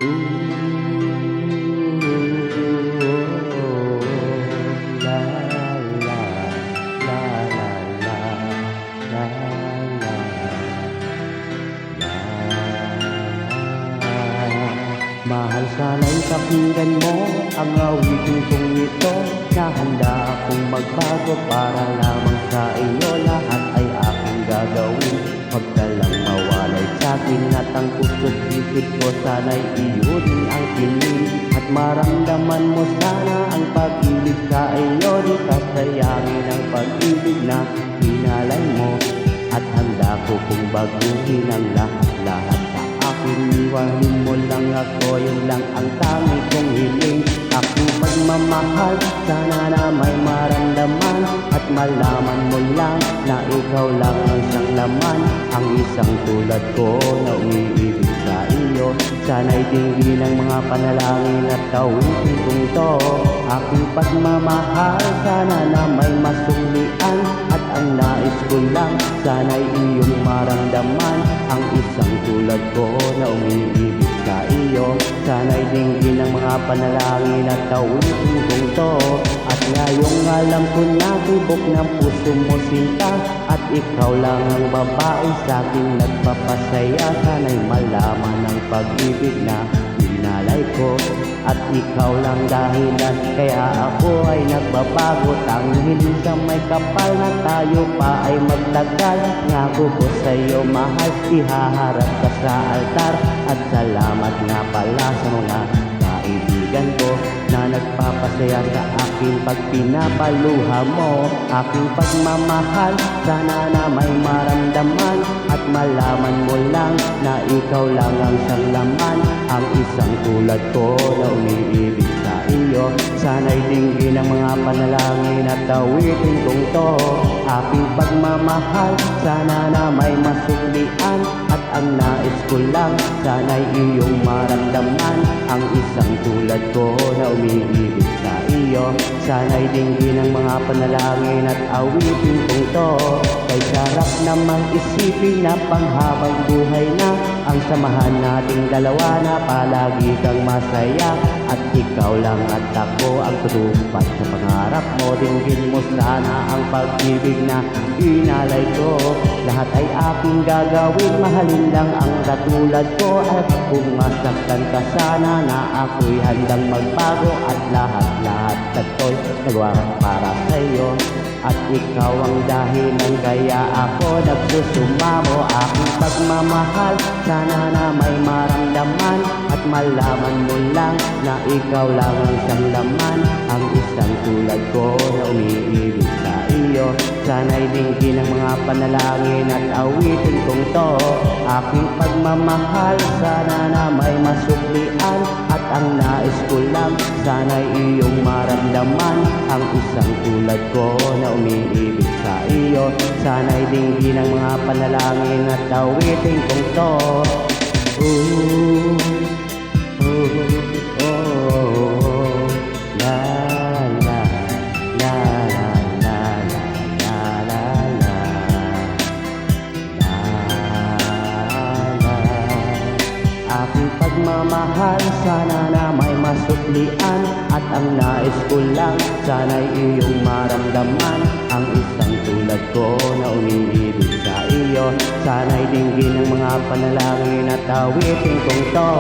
La la la la la la la Mahal, sana'y pakinggan mo ang awitin kong ito, na handa akong magbago para lamang sa iyo. Lahat ay aking gagawin, huwag ka lang mawalay sa'kin. At ang puso't isip ko sana'y iyo din ang piling, at maramdaman mo sana ang pag-ibig sa iyo. Di ka sayangin ang pag-ibig na hinalay mo, at handa ko kung baguhin ang lahat-lahat sa akin. Iwanin mo lang ako, yun lang ang tanging kong hiling. Aking pagmamahal, sana na may maramdaman, at malaman mo lang na ikaw lang ang siyang laman. Ang isang tulad ko na umiibig sa iyo, sana'y dinggin ang mga panalangin at awitin kong to. Aking pagmamahal, sana na may masuklian, at ang nais ko lang sana'y iyong maramdaman. Ang isang tulad ko na umiibig sa iyo, sana'y dinggin ang mga panalangin at awitin kong to. At ngayong alam ko na tibok ng puso mo sinta, at ikaw lang ang babae sa'king nagpapasaya. Sana'y malaman ang pag-ibig na hinalay ko, at ikaw lang dahilan kaya ako ay nagbabago. Tanging sa may kapal na tayo pa ay magtagal. Ngako ko sa'yo mahal, ihaharap ka sa altar. At salamat nga pala sa mga kaibigan ko na nagpapasaya sa akin pag pinapaluha mo aking pagmamahal. Sana na may maramdaman, at malaman mo lang na ikaw lang ang siyang laman. Ang isang tulad ko na umiibig sa iyo, sana'y dinggin ang mga panalangin at awitin kong to. Aking pagmamahal, sana na may masuklian, at ang nais ko lang sana'y iyong maramdaman. Ang isang tulad ko na umiibig sa iyo, sana'y dinggin ang mga panalangin at awitin kong to. Kay sarap namang isipin na panghabang buhay na ang samahan nating dalawa, na palagi kang masaya. At ikaw lang at ako ang tutupad sa pangarap mo. Dinggin mo sana ang pag-ibig na inalay ko. Lahat ay aking gagawin, mahalin lang ang katulad ko. At kung masaktan ka sana, na ako'y handang magbago. At lahat-lahat kato'y nagawa para sa'yo, at ikaw ang dahilan kaya ako nagsusumamo. Aking pagmamahal, sana na may maramdaman, at malaman mo lang na ikaw lang ang siyang laman. Ang isang tulad ko na umiibig sa iyo, sana'y dinggin ang mga panalangin at awitin kong to. Aking pagmamahal, sana na may masuklian, at ang nais ko lang sana'y iyong maramdaman. Ang isang tulad ko na umiibig sa iyo, sana'y dinggin ang mga panalangin at awitin kong to. La la la la la la la la. Aking pagmamahal, sana na may masuklian, at ang nais ko lang sana'y iyong maramdaman. Ang isang tulad ko na umiibig sa iyo, sana'y dinggin ang mga panalangin at awitin kong to.